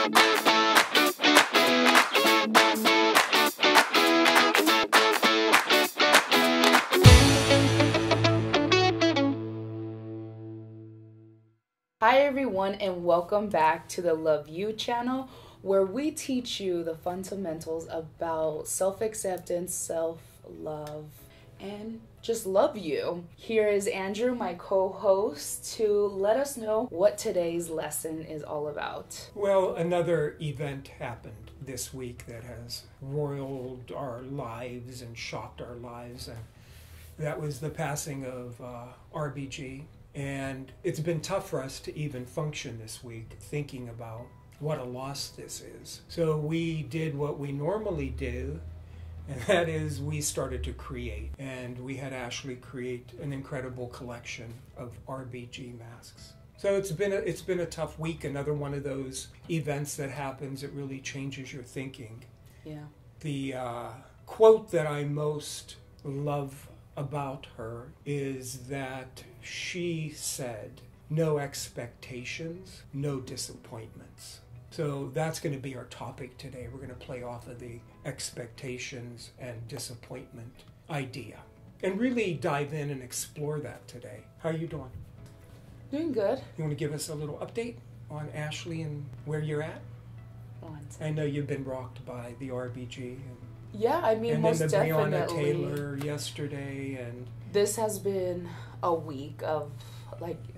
Hi everyone and welcome back to the Love You channel where we teach you the fundamentals about self-acceptance, self-love, and just love you. Here is Andrew, my co-host, to let us know what today's lesson is all about. Well, another event happened this week that has roiled our lives and shocked our lives, and that was the passing of R.B.G. And it's been tough for us to even function this week thinking about what a loss this is. So we did what we normally do, and that is we started to create. And we had Ashley create an incredible collection of R.B.G. masks. So it's been a tough week, another one of those events that happens that really changes your thinking. Yeah. The quote that I most love about her is that she said, "No expectations, no disappointments." So that's going to be our topic today. We're going to play off of the expectations and disappointment idea and really dive in and explore that today. How are you doing? Doing good. You want to give us a little update on Ashley and where you're at? I know you've been rocked by the R.B.G. Yeah, I mean, most then the definitely. Breonna Taylor yesterday, and this has been a week of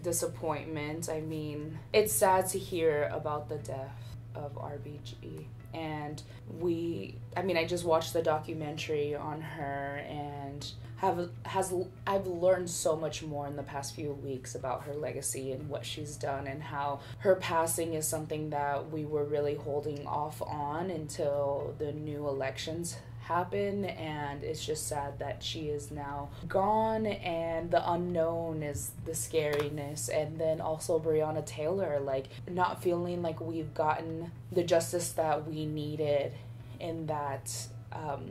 disappointment. I mean, it's sad to hear about the death of R.B.G. And I just watched the documentary on her and I've learned so much more in the past few weeks about her legacy and what she's done, and how her passing is something that we were really holding off on until the new elections happen. And it's just sad that she is now gone, and the unknown is the scariness. And then also Breonna Taylor, not feeling like we've gotten the justice that we needed in that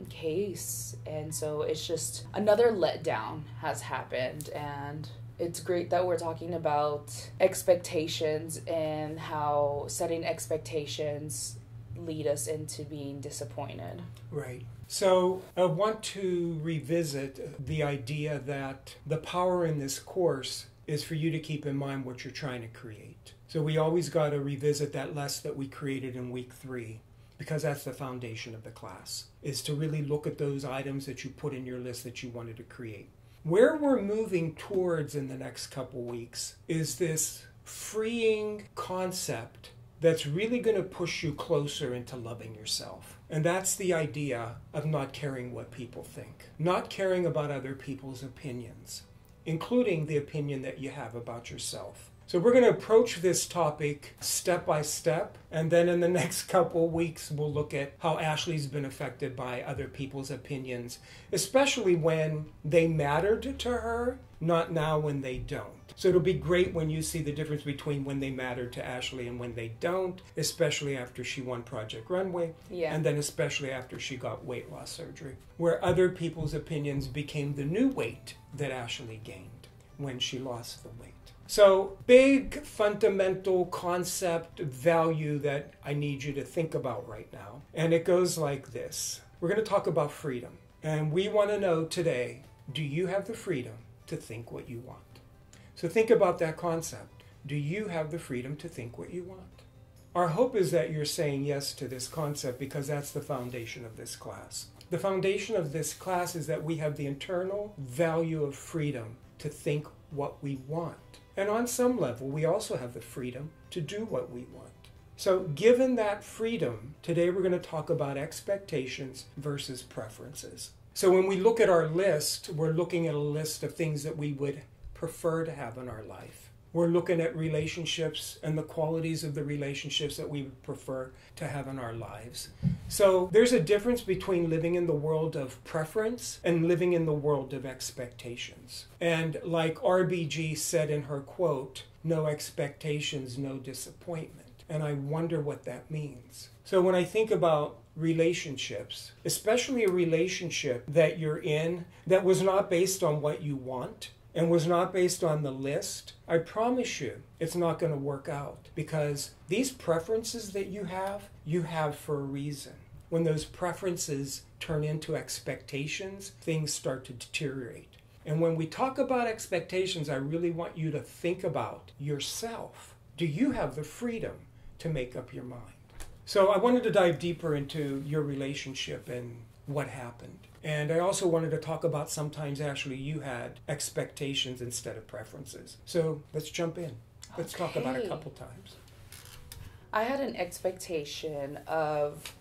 case. And so it's just another letdown has happened, and it's great that we're talking about expectations and how setting expectations lead us into being disappointed. right. So I want to revisit the idea that the power in this course is for you to keep in mind what you're trying to create. So we always got to revisit that lesson that we created in week 3, because that's the foundation of the class, is to really look at those items that you put in your list that you wanted to create. Where we're moving towards in the next couple weeks is this freeing concept that's really going to push you closer into loving yourself. And that's the idea of not caring what people think, not caring about other people's opinions, including the opinion that you have about yourself. So we're going to approach this topic step by step, and then in the next couple weeks we'll look at how Ashley's been affected by other people's opinions, especially when they mattered to her, not now when they don't. So it'll be great when you see the difference between when they mattered to Ashley and when they don't, especially after she won Project Runway, and then especially after she got weight loss surgery, where other people's opinions became the new weight that Ashley gained when she lost the weight. So, big fundamental concept value that I need you to think about right now. And it goes like this. We're going to talk about freedom. And we want to know today, do you have the freedom to think what you want? So think about that concept. Do you have the freedom to think what you want? Our hope is that you're saying yes to this concept, because that's the foundation of this class. The foundation of this class is that we have the internal value of freedom to think what we want. And on some level, we also have the freedom to do what we want. So given that freedom, today we're going to talk about expectations versus preferences. So when we look at our list, we're looking at a list of things that we would prefer to have in our life. We're looking at relationships and the qualities of the relationships that we would prefer to have in our lives. So there's a difference between living in the world of preference and living in the world of expectations. And like R.B.G. said in her quote, "No expectations, no disappointment." And I wonder what that means. So when I think about relationships, especially a relationship that you're in that was not based on what you want, and was not based on the list, I promise you it's not going to work out, because these preferences that you have for a reason. When those preferences turn into expectations, things start to deteriorate. And when we talk about expectations, I really want you to think about yourself. Do you have the freedom to make up your mind? So I wanted to dive deeper into your relationship and what happened. And I also wanted to talk about sometimes actually you had expectations instead of preferences. So let's jump in. Let's talk about a couple times. I had an expectation of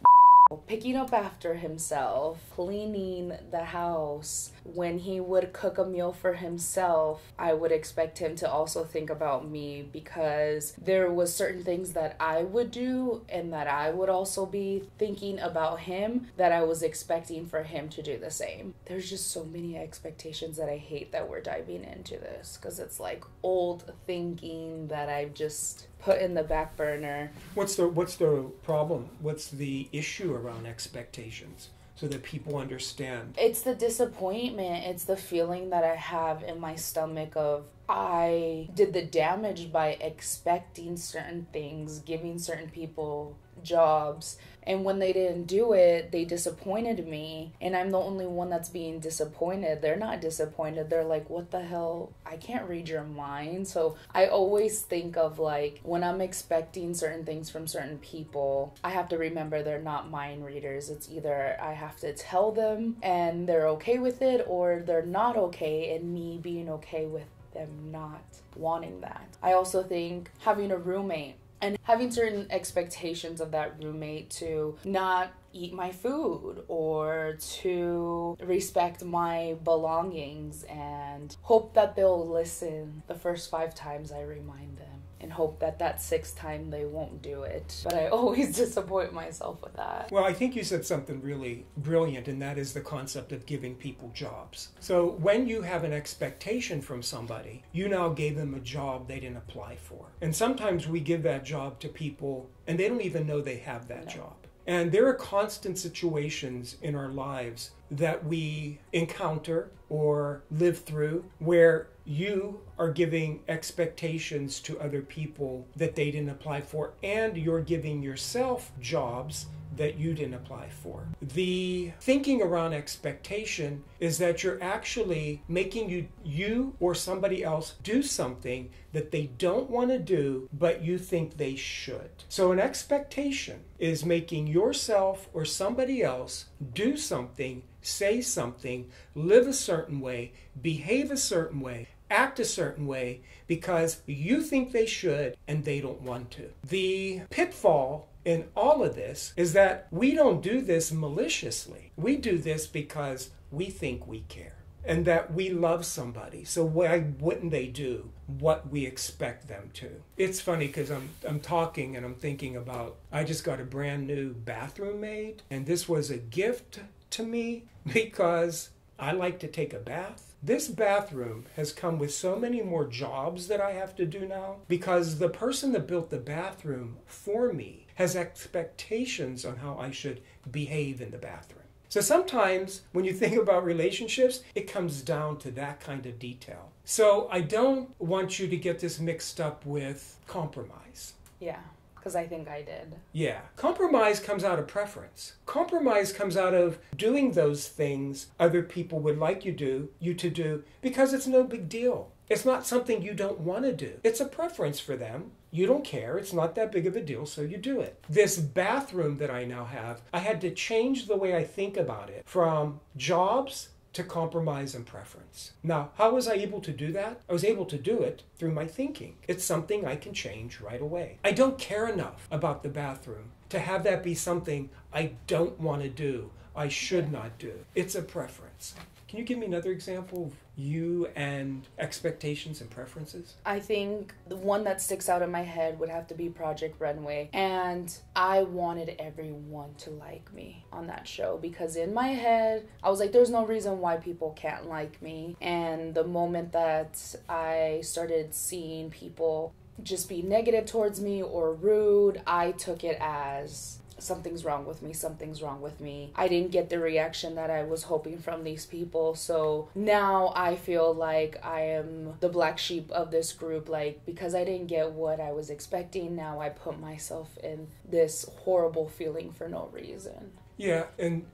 picking up after himself, cleaning the house. When he would cook a meal for himself, I would expect him to also think about me, because there was certain things that I would do and that I would also be thinking about him that I was expecting for him to do the same. There's just so many expectations that I hate that we're diving into this, because it's like old thinking that I've just put in the back burner. What's the problem? What's the issue around expectations, so that people understand? It's the disappointment. It's the feeling that I have in my stomach of I did the damage by expecting certain things, giving certain people jobs, and when they didn't do it, they disappointed me, and I'm the only one that's being disappointed. They're not disappointed. They're like, what the hell? I can't read your mind. So I always think of like, when I'm expecting certain things from certain people, I have to remember they're not mind readers. It's either I have to tell them and they're okay with it, or they're not okay and me being okay with them not wanting that. I also think having a roommate and having certain expectations of that roommate to not eat my food or to respect my belongings, and hope that they'll listen the first 5 times I remind them, and hope that 6th time they won't do it. But I always disappoint myself with that. Well, I think you said something really brilliant, and that is the concept of giving people jobs. So when you have an expectation from somebody, you now gave them a job they didn't apply for. And sometimes we give that job to people and they don't even know they have that job. And there are constant situations in our lives that we encounter or live through where you are giving expectations to other people that they didn't apply for, and you're giving yourself jobs that you didn't apply for. The thinking around expectation is that you're actually making you or somebody else do something that they don't want to do, but you think they should. So an expectation is making yourself or somebody else do something, say something, live a certain way, behave a certain way, act a certain way, because you think they should and they don't want to. The pitfall in all of this is that we don't do this maliciously. We do this because we think we care and that we love somebody. So why wouldn't they do what we expect them to? It's funny because I'm talking and I'm thinking about, I just got a brand new bathroom made, and this was a gift to me because I like to take a bath. This bathroom has come with so many more jobs that I have to do now, because the person that built the bathroom for me has expectations on how I should behave in the bathroom. So sometimes when you think about relationships, it comes down to that kind of detail. So I don't want you to get this mixed up with compromise. Yeah. Because I think I did. Yeah. Compromise comes out of preference. Compromise comes out of doing those things other people would like you to do because it's no big deal. It's not something you don't want to do. It's a preference for them. You don't care. It's not that big of a deal, so you do it. This bathroom that I now have, I had to change the way I think about it from jobs to compromise and preference. Now, how was I able to do that? I was able to do it through my thinking. It's something I can change right away. I don't care enough about the bathroom to have that be something I don't want to do, I should not do. It's a preference. Can you give me another example of you and expectations and preferences? I think the one that sticks out in my head would have to be Project Runway. And I wanted everyone to like me on that show, because in my head, I was like, there's no reason why people can't like me. And the moment that I started seeing people just be negative towards me or rude, I took it as something's wrong with me, something's wrong with me. I didn't get the reaction that I was hoping from these people. So now I feel like I am the black sheep of this group. Like, because I didn't get what I was expecting, now I put myself in this horrible feeling for no reason. Yeah, and,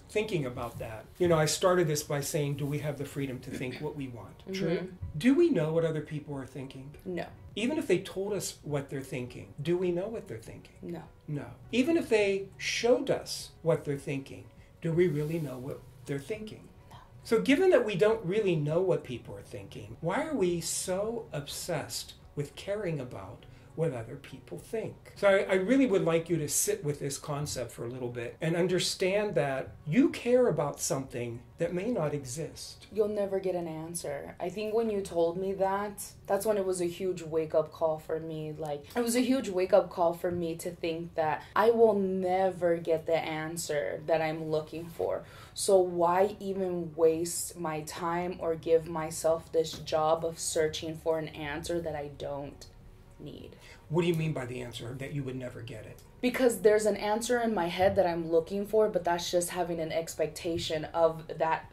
thinking about that, I started this by saying, do we have the freedom to think what we want? Mm-hmm. True. Do we know what other people are thinking? No. Even if they told us what they're thinking, do we know what they're thinking? No. No. Even if they showed us what they're thinking, do we really know what they're thinking? No. So given that we don't really know what people are thinking, why are we so obsessed with caring about what other people think? So I really would like you to sit with this concept for a little bit and understand that you care about something that may not exist. You'll never get an answer. I think when you told me that, that's when it was a huge wake-up call for me. Like, it was a huge wake-up call for me to think that I will never get the answer that I'm looking for. So why even waste my time or give myself this job of searching for an answer that I don't need? What do you mean by the answer that you would never get it? Because there's an answer in my head that I'm looking for, but that's just having an expectation of that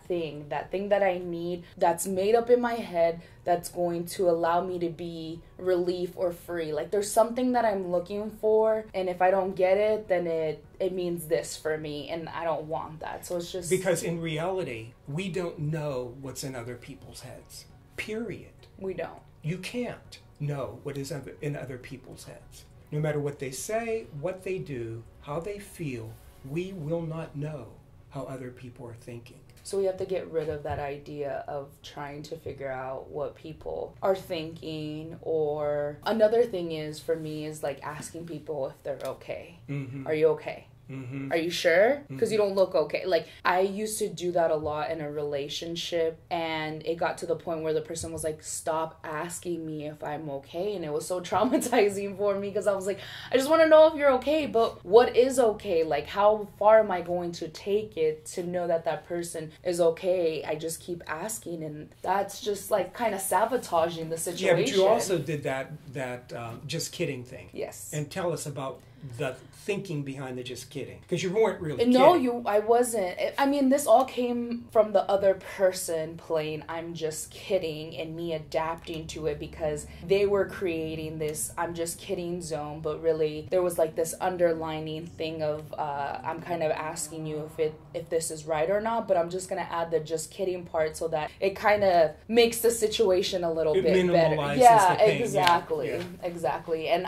thing that I need, that's made up in my head, that's going to allow me to be relief or free. Like, there's something that I'm looking for, and if I don't get it, then it means this for me, and I don't want that. So it's just... Because in reality, we don't know what's in other people's heads. Period. We don't. You can't know what is in other people's heads. No matter what they say, what they do, how they feel, we will not know how other people are thinking. So we have to get rid of that idea of trying to figure out what people are thinking. Or another thing is, for me, is like asking people if they're okay. Mm-hmm. Are you okay? Mm-hmm. Are you sure? Because you don't look okay. Like, I used to do that a lot in a relationship, and it got to the point where the person was like, stop asking me if I'm okay. And it was so traumatizing for me, because I was like, I just want to know if you're okay, but what is okay? Like, how far am I going to take it to know that that person is okay? I just keep asking, and that's just like kind of sabotaging the situation. Yeah, but you also did that just kidding thing. Yes. And tell us about the thinking behind the just kidding, because you weren't really kidding. I wasn't. I mean, this all came from the other person playing I'm just kidding and me adapting to it, because they were creating this I'm just kidding zone, but really there was like this underlining thing of I'm kind of asking you if this is right or not, but I'm just gonna add the just kidding part so that it kind of makes the situation a little bit better. Yeah, exactly. Yeah. Exactly. And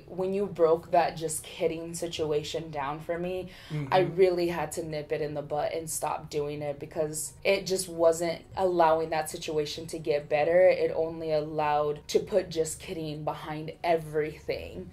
when you broke that just kidding situation down for me, mm-hmm. I really had to nip it in the butt and stop doing it, because it just wasn't allowing that situation to get better. It only allowed to put just kidding behind everything.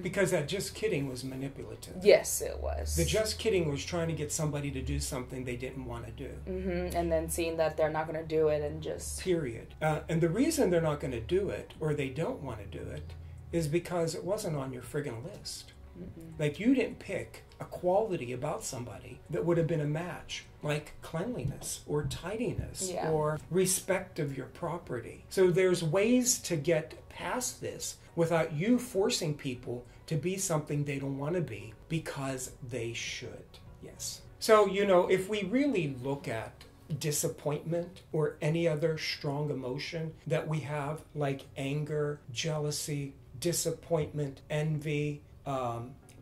Because that just kidding was manipulative. Yes, it was. The just kidding was trying to get somebody to do something they didn't want to do. Mm-hmm. And then seeing that they're not going to do it and just... Period. And the reason they're not going to do it, or they don't want to do it, is because it wasn't on your friggin' list. Mm-mm. Like, you didn't pick a quality about somebody that would have been a match, like cleanliness or tidiness, yeah, or respect of your property. So there's ways to get past this without you forcing people to be something they don't want to be because they should. Yes. So, if we really look at disappointment or any other strong emotion that we have, like anger, jealousy, disappointment, envy,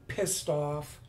pissed off,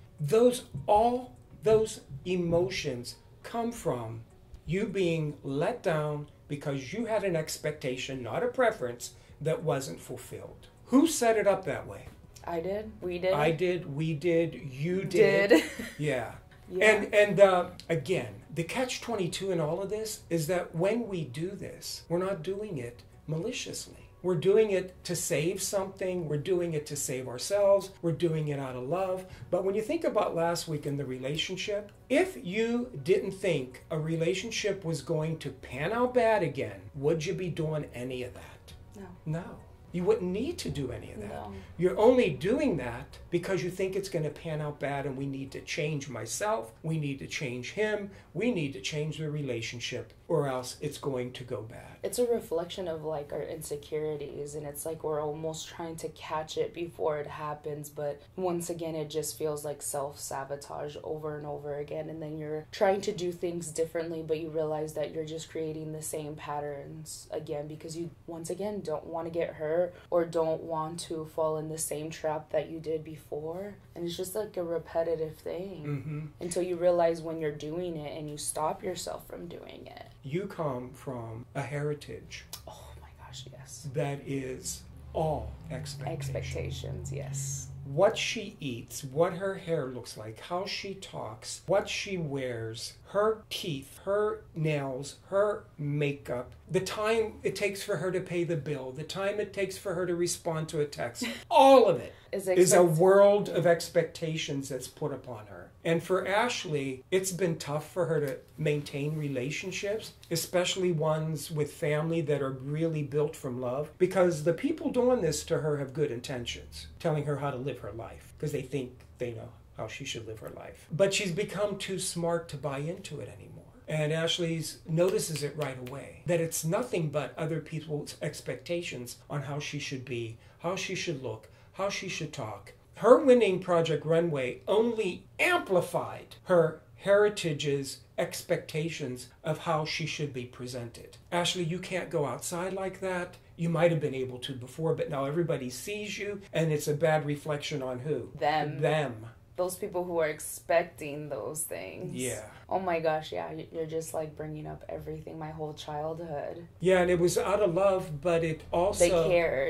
all those emotions come from you being let down because you had an expectation, not a preference, that wasn't fulfilled. Who set it up that way? I did. We did. I did. We did. You did. Yeah. Yeah. And again, the catch-22 in all of this is that when we do this, we're not doing it maliciously. We're doing it to save something. We're doing it to save ourselves. We're doing it out of love. But when you think about last week in the relationship, if you didn't think a relationship was going to pan out bad again, would you be doing any of that? No. No. You wouldn't need to do any of that. No. You're only doing that because you think it's going to pan out bad, and we need to change myself, we need to change him, we need to change the relationship, or else it's going to go bad. it's a reflection of like our insecurities, and it's like we're almost trying to catch it before it happens, but once again it just feels like self-sabotage over and over again, and then you're trying to do things differently, but you realize that you're just creating the same patterns again because you once again don't want to get hurt or don't want to fall in the same trap that you did before. And it's just like a repetitive thing until you realize when you're doing it and you stop yourself from doing it. You come from a heritage. Oh my gosh, yes. That is all Expectations, yes. What she eats, what her hair looks like, how she talks, what she wears, her teeth, her nails, her makeup, the time it takes for her to pay the bill, the time it takes for her to respond to a text, all of it is a world of expectations that's put upon her. And for Ashley, it's been tough for her to maintain relationships, especially ones with family that are really built from love, because the people doing this to her have good intentions, telling her how to live her life, because they think they know how she should live her life. But she's become too smart to buy into it anymore. And Ashley notices it right away, that it's nothing but other people's expectations on how she should be, how she should look, how she should talk. Her winning Project Runway only amplified her heritage's expectations of how she should be presented. Ashley, you can't go outside like that. You might have been able to before, but now everybody sees you, and it's a bad reflection on who? Them. Those people who are expecting those things. Yeah. Oh my gosh, yeah. You're just like bringing up everything, my whole childhood. Yeah, and it was out of love, but it also...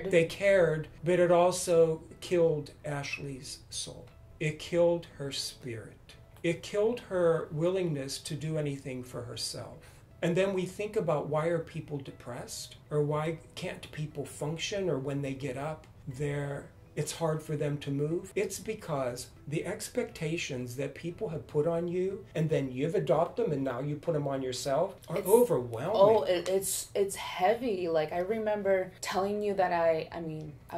They cared, but it also killed Ashley's soul. It killed her spirit. It killed her willingness to do anything for herself. And then we think about, why are people depressed? Or why can't people function? Or when they get up, it's hard for them to move. It's because the expectations that people have put on you, and then you've adopted them, and now you put them on yourself, are overwhelming. Oh, it's heavy. Like, I remember telling you that I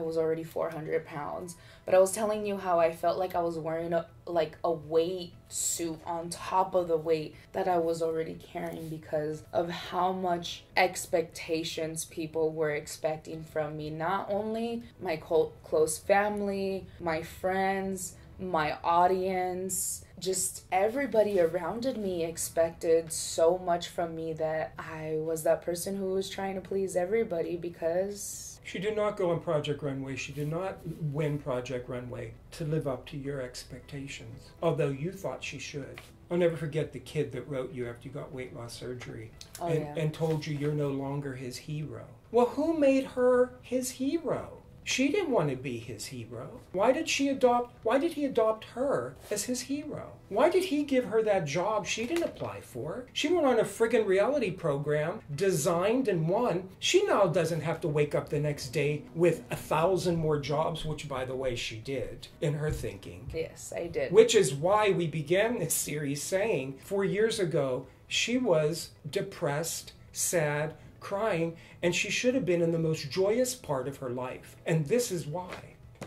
was already 400 pounds, but I was telling you how I felt like I was wearing a weight suit on top of the weight that I was already carrying because of how much expectations people were expecting from me. Not only my close family, my friends, my audience, just everybody around me expected so much from me that I was that person who was trying to please everybody because... She did not go on Project Runway. She did not win Project Runway to live up to your expectations, although you thought she should. I'll never forget the kid that wrote you after you got weight loss surgery and told you you're no longer his hero. Well, who made her his hero? She didn't want to be his hero. Why did he adopt her as his hero? Why did he give her that job she didn't apply for? She went on a friggin' reality program, designed and won. She now doesn't have to wake up the next day with 1,000 more jobs, which, by the way, she did in her thinking. Yes, I did. Which is why we began this series saying 4 years ago she was depressed, sad, crying, and she should have been in the most joyous part of her life. And this is why.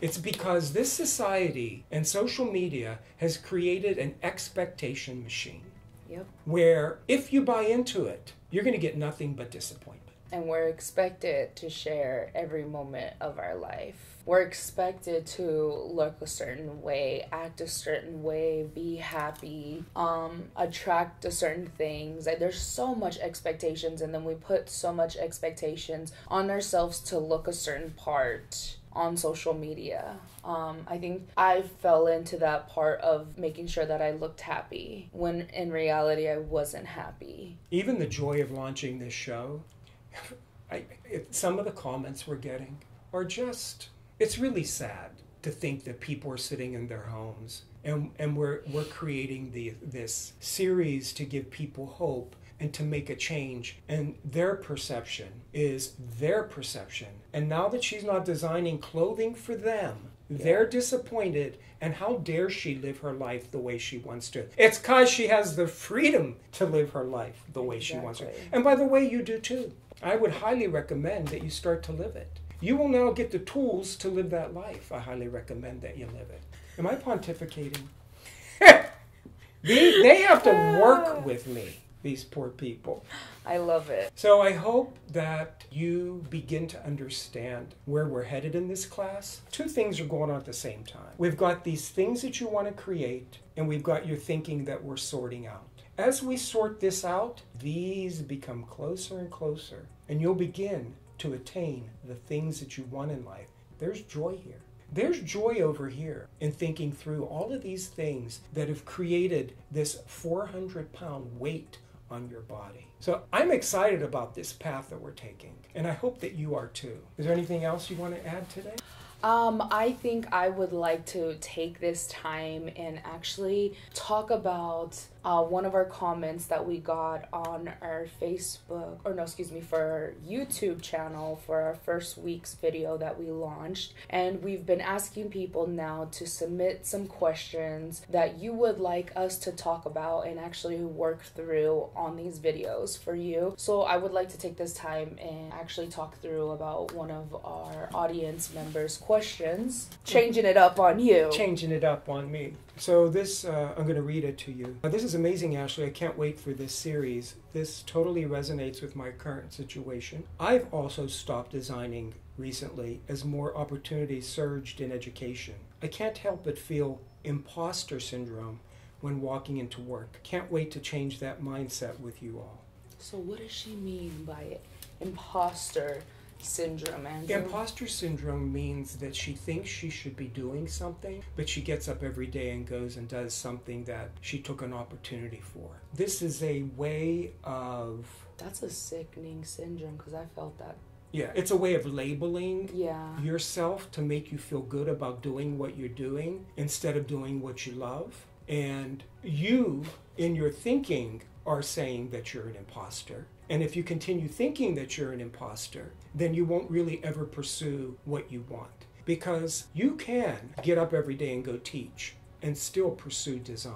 It's because this society and social media has created an expectation machine. Yep. Where if you buy into it, you're going to get nothing but disappointment. And we're expected to share every moment of our life. We're expected to look a certain way, act a certain way, be happy, attract a certain things. Like, there's so much expectations, and then we put so much expectations on ourselves to look a certain part on social media. I think I fell into that part of making sure that I looked happy, when in reality I wasn't happy. Even the joy of launching this show, some of the comments we're getting are just... It's really sad to think that people are sitting in their homes and we're creating this series to give people hope and to make a change. And their perception is their perception. And now that she's not designing clothing for them, they're disappointed. And how dare she live her life the way she wants to? It's because she has the freedom to live her life the way she wants to. And by the way, you do too. I would highly recommend that you start to live it. You will now get the tools to live that life. I highly recommend that you live it. Am I pontificating? They have to work with me. these poor people. I love it. So I hope that you begin to understand where we're headed in this class. Two things are going on at the same time. We've got these things that you want to create, and we've got your thinking that we're sorting out. As we sort this out, these become closer and closer, and you'll begin to attain the things that you want in life. There's joy here. There's joy over here in thinking through all of these things that have created this 400-pound weight on your body. So I'm excited about this path that we're taking, and I hope that you are too. Is there anything else you want to add today? I think I would like to take this time and actually talk about one of our comments that we got on our Facebook, for our YouTube channel for our first week's video that we launched. And we've been asking people now to submit some questions that you would like us to talk about and actually work through on these videos for you. So I would like to take this time and actually talk through about one of our audience members' questions, changing it up on you. Changing it up on me. So this, I'm going to read it to you. This is amazing, Ashley. I can't wait for this series. This totally resonates with my current situation. I've also stopped designing recently as more opportunities surged in education. I can't help but feel imposter syndrome when walking into work. Can't wait to change that mindset with you all. So what does she mean by imposter syndrome, Andrew? Imposter syndrome means that she thinks she should be doing something, but she gets up every day and goes and does something that she took an opportunity for. This is a way of... That's a sickening syndrome, because I felt that. Yeah, it's a way of labeling yourself to make you feel good about doing what you're doing instead of doing what you love. And you, in your thinking, are saying that you're an imposter. And if you continue thinking that you're an imposter, then you won't really ever pursue what you want. Because you can get up every day and go teach and still pursue design.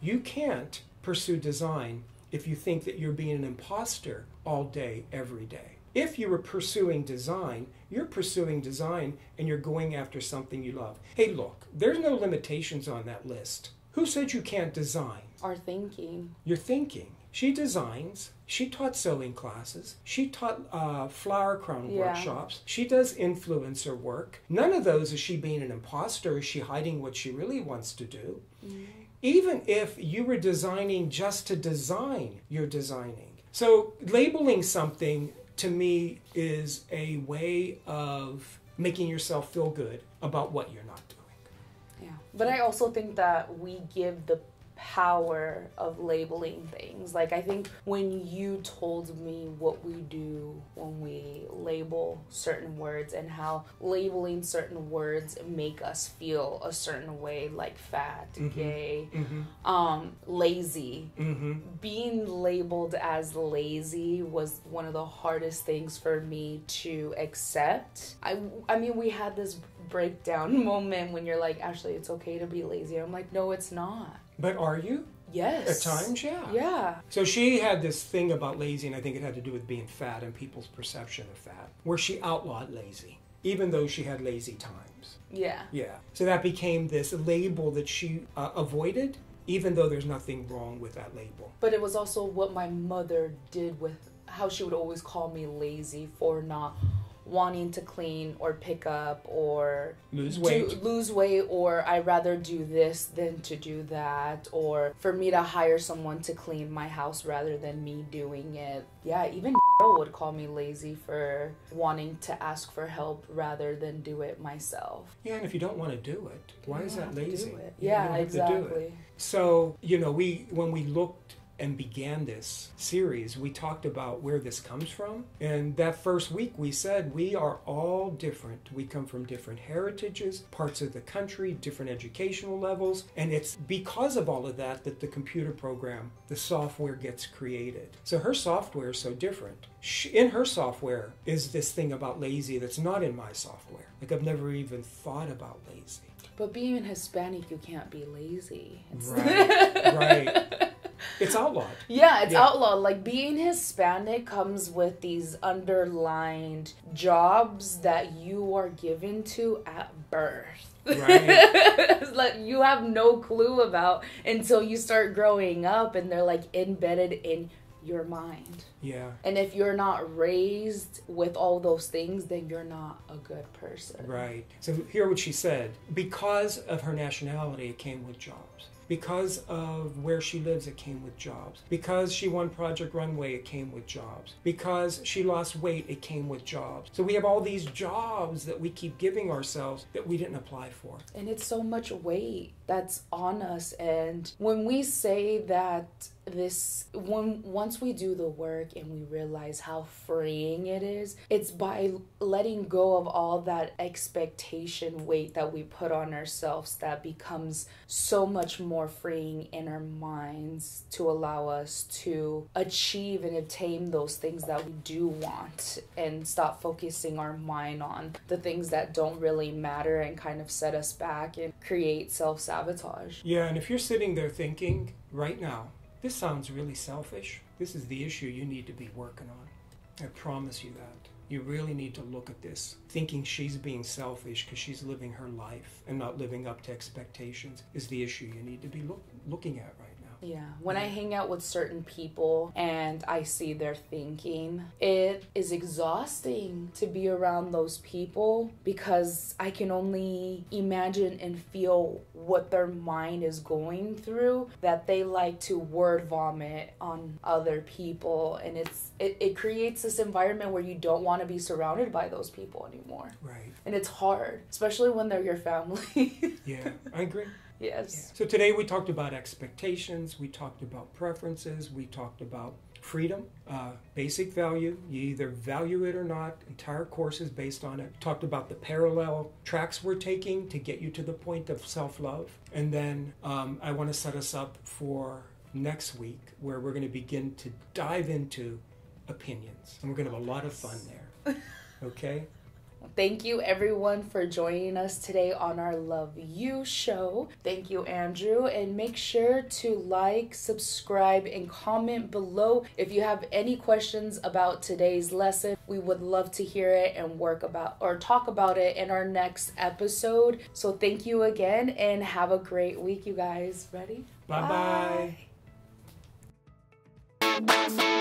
You can't pursue design if you think that you're being an imposter all day, every day. If you were pursuing design, you're pursuing design and you're going after something you love. Hey, look, there's no limitations on that list. Who said you can't design? Our thinking. You're thinking. She designs. She taught sewing classes. She taught flower crown workshops. She does influencer work. None of those is she being an imposter. Is she hiding what she really wants to do? Mm. Even if you were designing just to design, you're designing. So labeling something, to me, is a way of making yourself feel good about what you're not doing. Yeah, but I also think that we give the power of labeling things. Like, I think when you told me what we do when we label certain words and how labeling certain words make us feel a certain way, like fat, gay, lazy. Being labeled as lazy was one of the hardest things for me to accept. I mean, we had this breakdown moment when you're like, Ashley, it's okay to be lazy. I'm like, no, it's not. But are you? Yes. At times, yeah. Yeah. So she had this thing about lazy, and I think it had to do with being fat and people's perception of fat, where she outlawed lazy, even though she had lazy times. Yeah. Yeah. So that became this label that she avoided, even though there's nothing wrong with that label. But it was also what my mother did with how she would always call me lazy for not wanting to clean or pick up or lose weight, or I'd rather do this than to do that, or for me to hire someone to clean my house rather than me doing it. Yeah, even would call me lazy for wanting to ask for help rather than do it myself. Yeah, and if you don't want to do it, why is that lazy? Yeah, exactly. So, when we looked and began this series, we talked about where this comes from. And that first week we said we are all different. We come from different heritages, parts of the country, different educational levels. And it's because of all of that that the computer program, the software gets created. So her software is so different. In her software is this thing about lazy that's not in my software. Like, I've never even thought about lazy. But being Hispanic, you can't be lazy. Right. It's outlawed. Yeah, it's outlawed. Like, being Hispanic comes with these underlined jobs that you are given to at birth. Right. Like, you have no clue about until you start growing up, and they're like embedded in your mind. Yeah. And if you're not raised with all those things, then you're not a good person. Right. So hear what she said. Because of her nationality, it came with jobs. Because of where she lives, it came with jobs. Because she won Project Runway, it came with jobs. Because she lost weight, it came with jobs. So we have all these jobs that we keep giving ourselves that we didn't apply for. And it's so much weight that's on us. And when we say that once we do the work and we realize how freeing it is, it's by letting go of all that expectation weight that we put on ourselves that becomes so much more freeing in our minds to allow us to achieve and obtain those things that we do want, and stop focusing our mind on the things that don't really matter and kind of set us back and create self-sabotage. Yeah, and if you're sitting there thinking right now, this sounds really selfish, this is the issue you need to be working on. I promise you that. You really need to look at this. Thinking she's being selfish because she's living her life and not living up to expectations is the issue you need to be looking at right now. Yeah. When I hang out with certain people and I see their thinking, it is exhausting to be around those people because I can only imagine and feel what their mind is going through, that they like to word vomit on other people, and it creates this environment where you don't want to be surrounded by those people anymore. Right. And it's hard, especially when they're your family. Yeah, I agree. Yes. Yeah. So today we talked about expectations, we talked about preferences, we talked about freedom, basic value. You either value it or not. Entire course is based on it. Talked about the parallel tracks we're taking to get you to the point of self-love. And then I want to set us up for next week where we're going to begin to dive into opinions. And we're going to have a lot of fun there. Okay? Thank you, everyone, for joining us today on our Love You show. Thank you, Andrew. And make sure to like, subscribe, and comment below if you have any questions about today's lesson. We would love to hear it and talk about it in our next episode. So thank you again, and have a great week, you guys. Ready? Bye-bye. Bye.